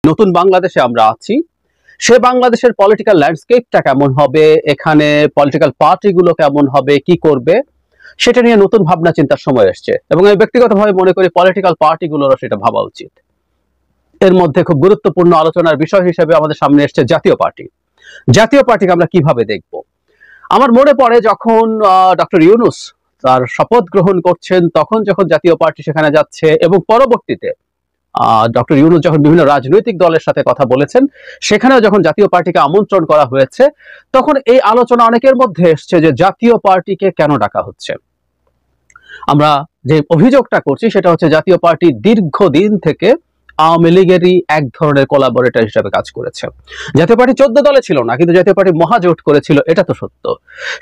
নতুন বাংলাদেশে আমরা আছি, সে বাংলাদেশের পলিটিক্যাল ল্যান্ডস্কেপটা কেমন হবে, এখানে পলিটিক্যাল পার্টিগুলো কেমন হবে, কি করবে, সেটা নিয়ে নতুন ভাবনা চিন্তার সময় এসছে। এবং আমি ব্যক্তিগতভাবে মনে করি পলিটিক্যাল পার্টিগুলোরও সেটা ভাবা উচিত। এর মধ্যে খুব গুরুত্বপূর্ণ আলোচনার বিষয় হিসেবে আমাদের সামনে এসছে জাতীয় পার্টি। জাতীয় পার্টিকে আমরা কিভাবে দেখব? আমার মনে পড়ে যখন ডক্টর ইউনূস তার শপথ গ্রহণ করছেন, তখন যখন জাতীয় পার্টি সেখানে যাচ্ছে এবং পরবর্তীতে ডক্টর ইউনূস যখন বিভিন্ন রাজনৈতিক দলের সাথে কথা বলেছেন, সেখানেও যখন জাতীয় পার্টিকে আমন্ত্রণ করা হয়েছে, তখন এই আলোচনা অনেকের মধ্যে এসছে যে জাতীয় পার্টিকে কেন ডাকা হচ্ছে। আমরা যে অভিযোগটা করছি সেটা হচ্ছে জাতীয় পার্টি দীর্ঘদিন থেকে আওয়ামী লীগেরই এক ধরনের কোলাবোরেটর হিসেবে কাজ করেছে। জাতীয় পার্টি 14 দলে ছিল না, কিন্তু জাতীয় পার্টি মহাজোট করেছিল, এটা তো সত্য।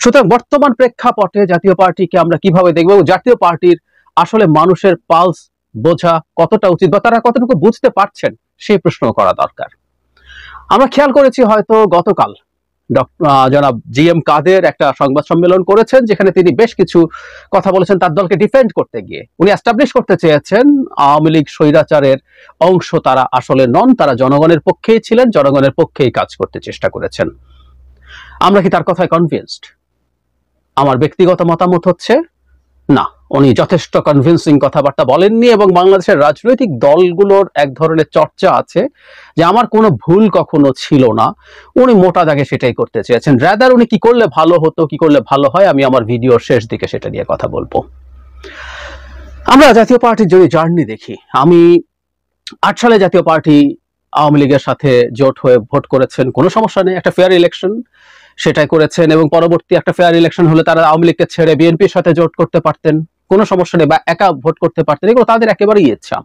সুতরাং বর্তমান প্রেক্ষাপটে জাতীয় পার্টিকে আমরা কিভাবে দেখব, জাতীয় পার্টির আসলে মানুষের পালস বোঝা কতটা উচিত বা তারা কতটুকু বুঝতে পারছেন সেই প্রশ্ন করা দরকার। আমরা খেয়াল করেছি হয়তো গতকাল জনাব জিএম কাদের একটা সংবাদ সম্মেলন করেছেন, যেখানে তিনি বেশ কিছু কথা বলেছেন তার দলকে ডিফেন্ড করতে গিয়ে। উনি এস্টাবলিশ করতে চেয়েছেন আওয়ামী লীগ স্বৈরাচারের অংশ তারা আসলে নন, তারা জনগণের পক্ষেই ছিলেন, জনগণের পক্ষেই কাজ করতে চেষ্টা করেছেন। আমরা কি তার কথায় কনভিন্সড? আমার ব্যক্তিগত মতামত হচ্ছে না, উনি যথেষ্ট কনভিন্সিং কথাবার্তা বলেননি। এবং বাংলাদেশের রাজনৈতিক দলগুলোর এক ধরনের চর্চা আছে যে আমার কোনো ভুল কখনো ছিল না, উনি মোটা দাগে সেটাই করতে চেয়েছেন। রাদার উনি কি করলে ভালো হতো, কি করলে ভালো হয়, আমি আমার ভিডিওর শেষ দিকে সেটা নিয়ে কথা বলবো। আমরা জাতীয় পার্টির যদি জার্নি দেখি, আমি 8 সালে জাতীয় পার্টি আওয়ামী লীগের সাথে জোট হয়ে ভোট করেছেন, কোনো সমস্যা নেই, একটা ফেয়ার ইলেকশন সেটাই করেছেন। এবং পরবর্তী একটা ফেয়ার ইলেকশন হলে তারা আওয়ামী লীগকে ছেড়ে বিএনপির সাথে জোট করতে পারতেন, কোনো সমস্যা নেই, বা একা ভোট করতে পারতেন, এগুলো তাদের একেবারেই ইচ্ছা।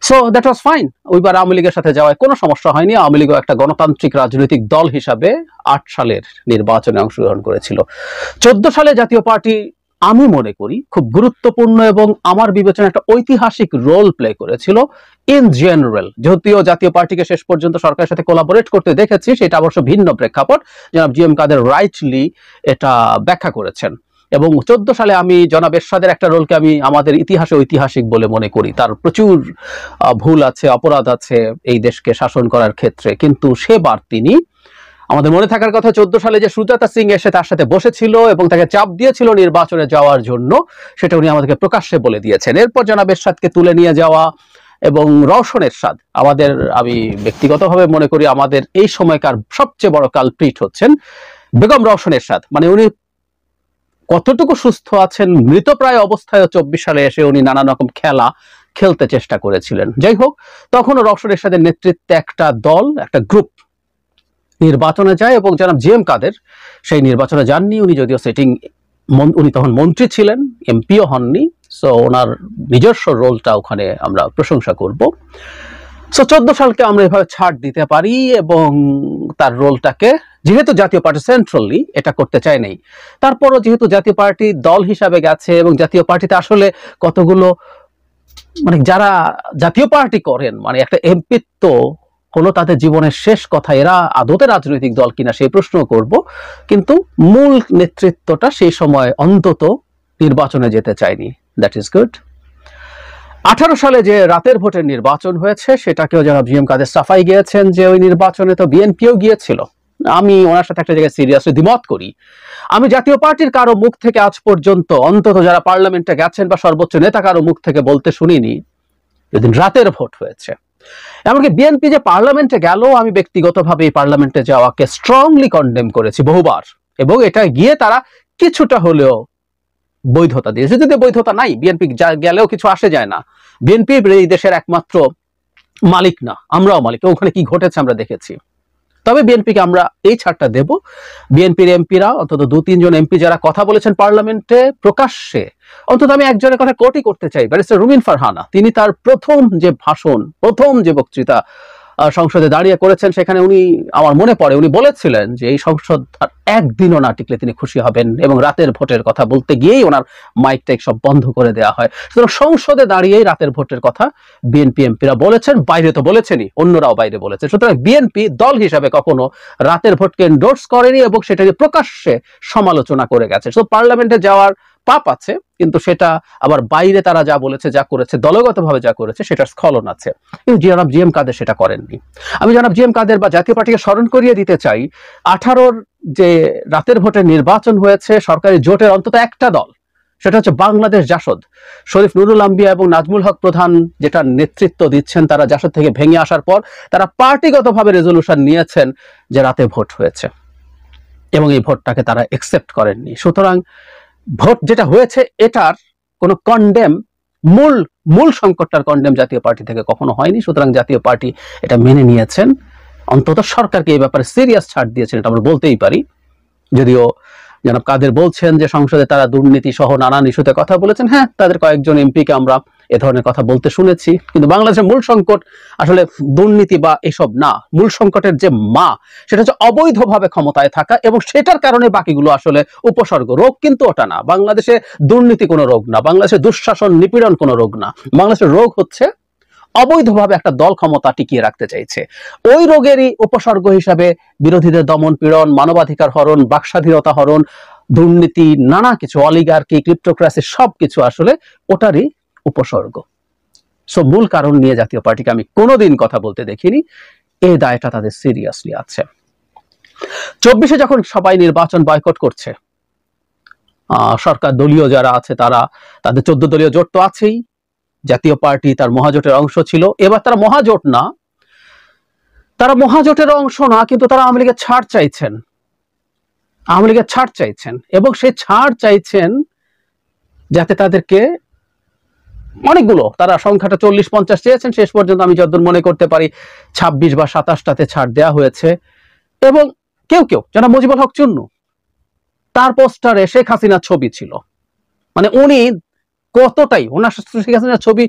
সো দ্যাট ওয়াজ ফাইন, ওইবার আওয়ামী লীগের সাথে যাওয়ায় কোনো সমস্যা হয়নি। আওয়ামী লীগও একটা গণতান্ত্রিক রাজনৈতিক দল হিসাবে 8 সালের নির্বাচনে অংশগ্রহণ করেছিল। 14 সালে জাতীয় পার্টি আমি মনে করি খুব গুরুত্বপূর্ণ এবং আমার বিবেচনায় একটা ঐতিহাসিক রোল প্লে করেছিল ইন জেনারেল। যদিও জাতীয় পার্টিকে শেষ পর্যন্ত সরকারের সাথে কোলাবোরেট করতে দেখেছি, সেটা অবশ্য ভিন্ন প্রেক্ষাপট, জনাব জিএম কাদের রাইটলি এটা ব্যাখ্যা করেছেন। এবং 14 সালে আমি জনাব এরশাদের একটা রোলকে আমি আমাদের ইতিহাসে ঐতিহাসিক বলে মনে করি। তার প্রচুর ভুল আছে, অপরাধ আছে এই দেশকে শাসন করার ক্ষেত্রে, কিন্তু সেবার তিনি, আমাদের মনে থাকার কথা 14 সালে যে সুজাতা সিং এসে তার সাথে বসেছিল এবং তাকে চাপ দিয়েছিল নির্বাচনে যাওয়ার জন্য, সেটা উনি আমাদেরকে প্রকাশ্যে বলে দিয়েছেন। এরপর জনাব এরশাদকে তুলে নিয়ে যাওয়া এবং রওশন এরশাদ, আমাদের, আমি ব্যক্তিগতভাবে মনে করি আমাদের এই সময়কার সবচেয়ে বড় কালপ্রিট হচ্ছেন বেগম রওশন এরশাদ। মানে উনি কতটুকু সুস্থ আছেন, মৃতপ্রায় অবস্থায় 24 সালে এসে উনি নানান রকম খেলা খেলতে চেষ্টা করেছিলেন। যাই হোক, তখনও রওশন এরশাদের নেতৃত্বে একটা দল, একটা গ্রুপ নির্বাচনে যায় এবং জনাব জিএম কাদের সেই নির্বাচনে যাননি। উনি যদিও উনি তখন মন্ত্রী ছিলেন, এমপিও হননি। সো ওনার নিজস্ব রোলটা ওখানে আমরা প্রশংসা করব। সো 14 সালকে আমরা এভাবে ছাড় দিতে পারি এবং তার রোলটাকে, যেহেতু জাতীয় পার্টি সেন্ট্রালি এটা করতে চায় নাই, তারপরও যেহেতু জাতীয় পার্টি দল হিসাবে গেছে এবং জাতীয় পার্টিতে আসলে কতগুলো, মানে যারা জাতীয় পার্টি করেন, মানে একটা এমপিত্ব হলো তাদের জীবনের শেষ কথা, এরা আদতে রাজনৈতিক দল কিনা সেই প্রশ্ন করব। কিন্তু মূল নেতৃত্বটা সেই সময় অন্তত নির্বাচনে যেতে চায়নি। That is good. 18 সালে যে রাতের ভোটের নির্বাচন হয়েছে, সেটাকেও জনাব জিএম কাদের সাফাই গিয়েছেন যে ওই নির্বাচনে তো বিএনপিও গিয়েছিল। আমি ওনার সাথে একটা জায়গায় সিরিয়াসলি দ্বিমত করি। আমি জাতীয় পার্টির কারো মুখ থেকে আজ পর্যন্ত, অন্তত যারা পার্লামেন্টে গেছেন বা সর্বোচ্চ নেতা কারো মুখ থেকে বলতে শুনিনি যেদিন রাতের ভোট হয়েছে। এমনকি বিএনপি যে পার্লামেন্টে গেল, আমি ব্যক্তিগতভাবে এই পার্লামেন্টে যাওয়াকে স্ট্রংলি কন্ডেম করেছি বহুবার, এবং এটা গিয়ে তারা কিছুটা হলেও বৈধতা দিয়েছে। যদি বৈধতা নাই, বিএনপি গেলেও কিছু আসে যায় না। বিএনপি এই দেশের একমাত্র মালিক না, আমরাও মালিক। ওখানে কি ঘটেছে আমরা দেখেছি। তবে বিএনপিকে আমরা এই ছাড়টা দেব, বিএনপির এমপিরা, অন্তত 2-3 জন এমপি যারা কথা বলেছেন পার্লামেন্টে প্রকাশ্যে, অন্তত আমি একজনের কথা কোটই করতে চাই, ব্যারিস্টার রুমিন ফারহানা। তিনি তার প্রথম যে ভাষণ, প্রথম যে বক্তৃতা সংসদে দাঁড়িয়ে করেছেন, সেখানে উনি, আমার মনে পড়ে, উনি বলেছিলেন যে এই সংসদ আর একদিনও না টিকলে তিনি খুশি হবেন, এবং রাতের ভোটের কথা বলতে গিয়েই ওনার মাইক টাইক সব বন্ধ করে দেওয়া হয়। সুতরাং সংসদে দাঁড়িয়েই রাতের ভোটের কথা বিএনপি এমপিরা বলেছেন, বাইরে তো বলেছেনই, অন্যরাও বাইরে বলেছেন। সুতরাং বিএনপি দল হিসাবে কখনো রাতের ভোটকে এন্ডোর্স করেনি এবং সেটাকে প্রকাশ্যে সমালোচনা করে গেছে। তো পার্লামেন্টে যাওয়ার পাপ আছে, কিন্তু সেটা আবার বাইরে তারা যা বলেছে, যা করেছে, দলগতভাবে যা করেছে সেটার স্খলন আছে। কিন্তু জনাব জি এম কাদের সেটা করেননি। আমি জনাব জি এম কাদের বা জাতীয় পার্টিকে স্মরণ করিয়ে দিতে চাই, 18-র যে রাতের ভোটে নির্বাচন হয়েছে, সরকারি জোটের অন্তত একটা দল, সেটা হচ্ছে বাংলাদেশ জাসদ, শরীফ নুরুল আম্বিয়া এবং নাজমুল হক প্রধান যেটা নেতৃত্ব দিচ্ছেন, তারা জাসদ থেকে ভেঙে আসার পর তারা পার্টিগতভাবে রেজলিউশন নিয়েছেন যে রাতে ভোট হয়েছে এবং এই ভোটটাকে তারা একসেপ্ট করেননি। সুতরাং ভোট যেটা হয়েছে এটার কোনো কন্ডেম, মূল সংকটটার কন্ডেম জাতীয় পার্টি থেকে কখনো হয়নি। সুতরাং জাতীয় পার্টি এটা মেনে নিয়েছেন, অন্তত সরকারকে এই ব্যাপারে সিরিয়াস ছাড় দিয়েছেন, এটা আমরা বলতেই পারি। যদিও জনাব কাদের বলছেন যে সংসদে তারা দুর্নীতি সহ নানান ইস্যুতে কথা বলেছেন, হ্যাঁ, তাদের কয়েকজন এমপিকে আমরা এ ধরনের কথা বলতে শুনেছি, কিন্তু বাংলাদেশের মূল সংকট আসলে দুর্নীতি বা এসব না। মূল সংকটের যে সেটা হচ্ছে অবৈধভাবে ক্ষমতায় থাকা, এবং সেটার কারণে বাকিগুলো আসলে উপসর্গ। রোগ কিন্তু ওটা না। বাংলাদেশে দুর্নীতি কোনো রোগ না, বাংলাদেশে দুঃশাসন নিপীড়ন কোনো রোগ না। বাংলাদেশের রোগ হচ্ছে অবৈধভাবে একটা দল ক্ষমতা টিকিয়ে রাখতে চাইছে। ওই রোগেরই উপসর্গ হিসাবে বিরোধীদের দমন পীড়ন, মানবাধিকার হরণ, বাকস্বাধীনতা হরণ, দুর্নীতি, নানা কিছু, অলিগার্কি, ক্রিপ্টোক্রাসি, সবকিছু আসলে ওটারই উপসর্গ। সো মূল কারণ নিয়ে জাতীয় পার্টিকে আমি কোনোদিন কথা বলতে দেখিনি। এই দায়টা তাদের সিরিয়াসলি আছে। 24-এ যখন সবাই নির্বাচন বয়কট করছে, সরকার দলীয় যারা আছে তারা, তাদের 14 দলীয় জোট তো আছেই, জাতীয় পার্টি তার মহাজোটের অংশ ছিল। এবার তারা মহাজোট না, তারা মহাজোটের অংশ না, কিন্তু তারা আওয়ামী লীগের ছাড় চাইছেন, আওয়ামী লীগের ছাড় চাইছেন, এবং সেই ছাড় চাইছেন যাতে তাদেরকে অনেকগুলো, তারা সংখ্যাটা 40-50 চেয়েছেন, শেষ পর্যন্ত আমি যতদূর মনে করতে পারি 26 বা 27টাতে ছাড় দেওয়া হয়েছে। এবং কেউ কেউ, যেন মুজিবুল হক চুন্নু, তার পোস্টারে শেখ হাসিনার ছবি ছিল। মানে উনি কতটাই, ওনার শেখ হাসিনার ছবি,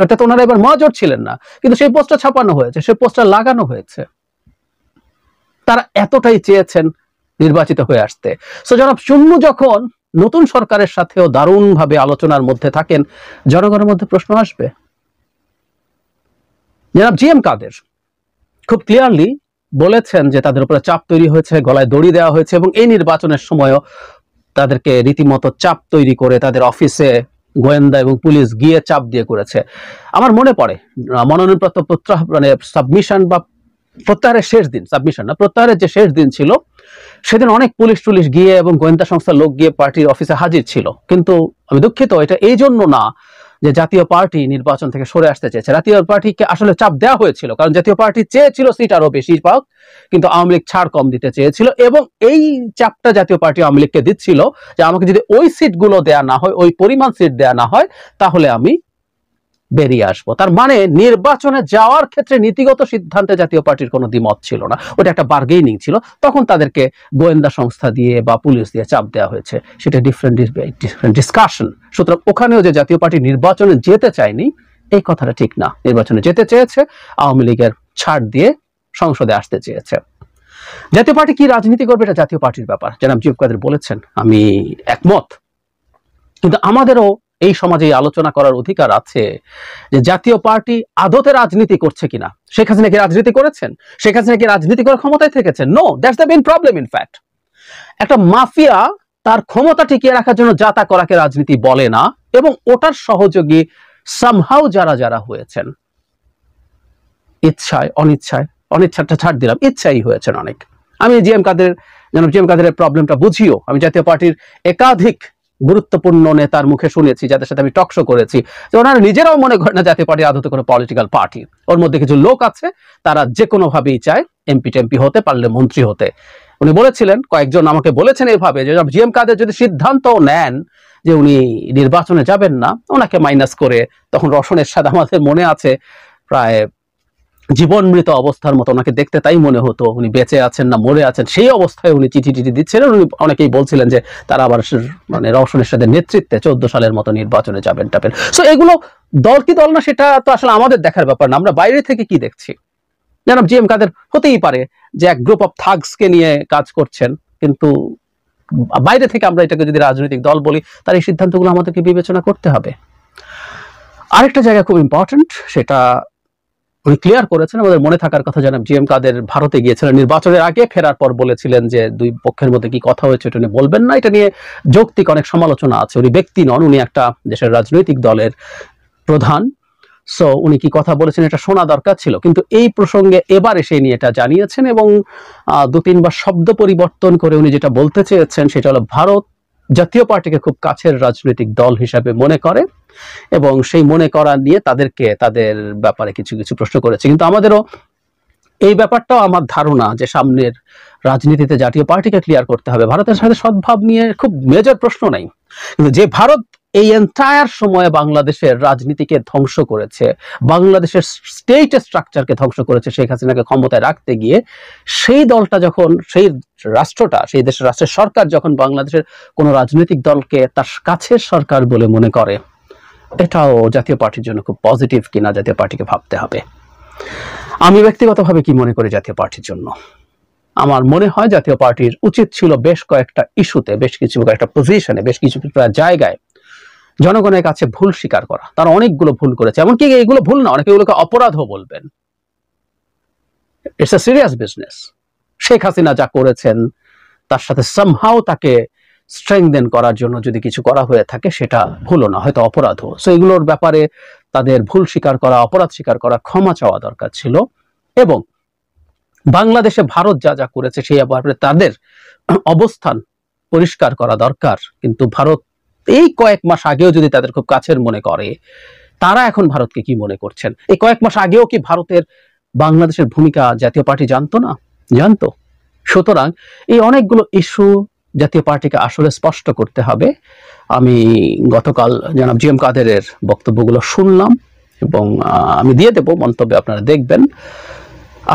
ওটা তো ওনারা এবার মহাজোট ছিলেন না, কিন্তু সেই পোস্টার ছাপানো হয়েছে, সেই পোস্টার লাগানো হয়েছে। তারা এতটাই চেয়েছেন নির্বাচিত হয়ে আসতে। সো জনাব চুন্নু যখন নতুন সরকারের সাথেও দারুণভাবে আলোচনার মধ্যে থাকেন, জনগণের মধ্যে প্রশ্ন আসবে। জনাব জি এম কাদের খুব ক্লিয়ারলি বলেছেন যে তাদের উপরে চাপ তৈরি হয়েছে, গলায় দড়ি দেওয়া হয়েছে, এবং এই নির্বাচনের সময়ও তাদেরকে রীতিমতো চাপ তৈরি করে তাদের অফিসে গোয়েন্দা এবং পুলিশ গিয়ে চাপ দিয়ে করেছে। আমার মনে পড়ে মনোনয়নপত্র মানে সাবমিশন বা প্রত্যাহারের শেষ দিন, সাবমিশন না, প্রত্যাহারের যে শেষ দিন ছিল, সেদিন অনেক পুলিশ গিয়ে এবং গোয়েন্দা সংস্থার লোক গিয়ে পার্টির অফিসে হাজির ছিল। কিন্তু আমি দুঃখিত, এটা এই জন্য না যে জাতীয় পার্টি নির্বাচন থেকে সরে আসতে চেয়েছে। জাতীয় পার্টিকে আসলে চাপ দেওয়া হয়েছিল, কারণ জাতীয় পার্টি চেয়েছিল সিট আরো বেশি পাক, কিন্তু আওয়ামী লীগ ছাড় কম দিতে চেয়েছিল, এবং এই চাপটা জাতীয় পার্টি আওয়ামী লীগকে দিচ্ছিল যে আমাকে যদি ওই সিটগুলো দেয়া না হয়, ওই পরিমাণ সিট দেয়া না হয়, তাহলে আমি বেরিয়ে আসবো। তার মানে নির্বাচনে যাওয়ার ক্ষেত্রে নীতিগত সিদ্ধান্তে জাতীয় পার্টির কোনো দ্বিমত ছিল না, ওটা একটা বার্গেনিং ছিল। তখন তাদেরকে গোয়েন্দা সংস্থা দিয়ে বা পুলিশ দিয়ে চাপ দেওয়া হয়েছে, সেটা ডিফারেন্ট ডিসকাশন। সুতরাং ওখানেও যে জাতীয় পার্টি নির্বাচনে যেতে চায়নি, এই কথাটা ঠিক না। নির্বাচনে যেতে চেয়েছে, আওয়ামী লীগের ছাড় দিয়ে সংসদে আসতে চেয়েছে। জাতীয় পার্টি কি রাজনীতি করবে এটা জাতীয় পার্টির ব্যাপার, জনাব জি এম কাদের বলেছেন, আমি একমত। কিন্তু আমাদেরও এই সমাজে আলোচনা করার অধিকার আছে যে জাতীয় পার্টি আদতে রাজনীতি করছে কিনা। শেখ হাসিনা কি রাজনীতি করেছেন? শেখ হাসিনা কি রাজনীতি করার ক্ষমতায় থেকেছেন? No, that's the main problem. In fact একটা মাফিয়া তার ক্ষমতা টিকিয়ে রাখার জন্য যা তা করাকে রাজনীতি বলে না, এবং ওটার সহযোগী সামহাউ যারা যারা হয়েছেন, ইচ্ছায় অনিচ্ছাটা ছাড় দিলাম, ইচ্ছাই হয়েছেন অনেক। আমি জি এম কাদের, জনাব জি এম কাদের প্রবলেমটা বুঝিও। আমি জাতীয় পার্টির একাধিক গুরুত্বপূর্ণ নেতার মুখে শুনেছি, যাদের সাথে আমি টকশো করেছি, যে ওনারা নিজেরাও মনে করেন না জাতীয় পার্টি আদতে কোনো পলিটিক্যাল পার্টি। ওর মধ্যে কিছু লোক আছে, তারা যে কোনো ভাবেই চায় এমপি টেমপি হতে, পারলে মন্ত্রী হতে। উনি বলেছিলেন, কয়েকজন আমাকে বলেছেন এইভাবে, যে জি এম কাদের যদি সিদ্ধান্ত নেন যে উনি নির্বাচনে যাবেন না, ওনাকে মাইনাস করে, তখন রওশন এরশাদ আমাদের মনে আছে প্রায় জীবন মৃত অবস্থার মতো ওনাকে দেখতে, তাই মনে হতো উনি বেঁচে আছেন না মরে আছেন। সেই অবস্থায় উনি চিঠি দিচ্ছিলেন। উনি অনেকেই বলছিলেন যে তারা আবার মানে রওশন এরশাদের নেতৃত্বে 14 সালের মতো নির্বাচনে যাবেন টাবেন। সো এগুলো দল কি দল না, সেটা তো আসলে আমাদের দেখার ব্যাপার না। আমরা বাইরে থেকে কি দেখছি, জনাব জি এম কাদের হতেই পারে যে এক গ্রুপ অফ থাগসকে নিয়ে কাজ করছেন, কিন্তু বাইরে থেকে আমরা এটাকে যদি রাজনৈতিক দল বলি, তার এই সিদ্ধান্তগুলো আমাদেরকে বিবেচনা করতে হবে। আরেকটা জায়গা খুব ইম্পর্টেন্ট, সেটা উনি ক্লিয়ার করেছেন। আমাদের মনে থাকার কথা, জানাব জি এম কাদের ভারতে গিয়েছিলেন নির্বাচনের আগে, ফেরার পর বলেছিলেন যে দুই পক্ষের মধ্যে কি কথা হয়েছে এটা উনি বলবেন না। এটা নিয়ে যৌক্তিক অনেক সমালোচনা আছে। উনি ব্যক্তি নন, উনি একটা দেশের রাজনৈতিক দলের প্রধান। সো উনি কি কথা বলেছেন এটা শোনা দরকার ছিল, কিন্তু এই প্রসঙ্গে এবার এসে নিয়ে এটা জানিয়েছেন এবং দু তিনবার শব্দ পরিবর্তন করে উনি যেটা বলতে চেয়েছেন সেটা হলো ভারত জাতীয় পার্টিকে খুব কাছের রাজনৈতিক দল হিসাবে মনে করে এবং সেই মনে করা নিয়ে তাদের ব্যাপারে কিছু কিছু প্রশ্ন করেছে। কিন্তু আমাদেরও এই ব্যাপারটাও আমার ধারণা যে সামনের রাজনীতিতে জাতীয় পার্টিকে ক্লিয়ার করতে হবে। ভারতের সাথে সদ্ভাব নিয়ে খুব মেজর প্রশ্ন নাই, কিন্তু যে ভারত এই এন্টায়ার সময়ে বাংলাদেশের রাজনীতিকে ধ্বংস করেছে, বাংলাদেশের স্টেট স্ট্রাকচারকে ধ্বংস করেছে শেখ হাসিনাকে ক্ষমতায় রাখতে গিয়ে, সেই দলটা যখন, সেই রাষ্ট্রটা, সেই দেশের রাষ্ট্রের সরকার যখন বাংলাদেশের কোনো রাজনৈতিক দলকে তার কাছের সরকার বলে মনে করে, এটাও জাতীয় পার্টির জন্য খুব পজিটিভ কিনা জাতীয় পার্টিকে ভাবতে হবে। আমি ব্যক্তিগতভাবে কি মনে করি জাতীয় পার্টির জন্য, আমার মনে হয় জাতীয় পার্টির উচিত ছিল বেশ কয়েকটা ইস্যুতে, বেশ কিছু কয়েকটা পজিশনে, বেশ কিছু জায়গায় জনগণের কাছে ভুল স্বীকার করা। তারা অনেকগুলো ভুল করেছে, এমনকি এগুলো ভুল না, অনেকে এগুলোকে অপরাধও বলবেন। It's a serious business. Sheikh Hasina যা করেছেন তার সাথে সামহাও তাকে স্ট্রেংথেন করার জন্য যদি কিছু করা হয়ে থাকে সেটা ভুলও না, হয়তো অপরাধও। সো এগুলোর ব্যাপারে তাদের ভুল স্বীকার করা, অপরাধ স্বীকার করা, ক্ষমা চাওয়া দরকার ছিল। এবং বাংলাদেশে ভারত যা যা করেছে সেই ব্যাপারে তাদের অবস্থান পরিষ্কার করা দরকার। কিন্তু ভারত এই কয়েক মাস আগেও যদি তাদের খুব কাছের মনে করে, তারা এখন ভারতকে কি মনে করছেন? এই কয়েক মাস আগেও কি ভারতের বাংলাদেশের ভূমিকা জাতীয় পার্টি জানতো না? জানতো। সুতরাং এই অনেকগুলো ইস্যু জাতীয় পার্টিকে আসলে স্পষ্ট করতে হবে। আমি গতকাল জনাব জি এম কাদেরের বক্তব্যগুলো শুনলাম এবং আমি দিয়ে দেব মন্তব্যে, আপনারা দেখবেন।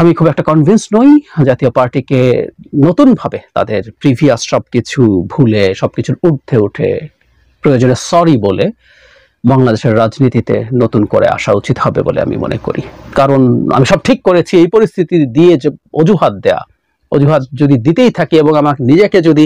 আমি খুব একটা কনভিন্স নই জাতীয় পার্টিকে নতুনভাবে তাদের প্রিভিয়াস সবকিছু ভুলে, সবকিছুর ঊর্ধ্বে উঠে প্রয়োজনে সরি বলে বাংলাদেশের রাজনীতিতে নতুন করে আসা উচিত হবে বলে আমি মনে করি। কারণ আমি সব ঠিক করেছি এই পরিস্থিতি দিয়ে যে অজুহাত যদি দিতেই থাকি এবং আমার নিজেকে যদি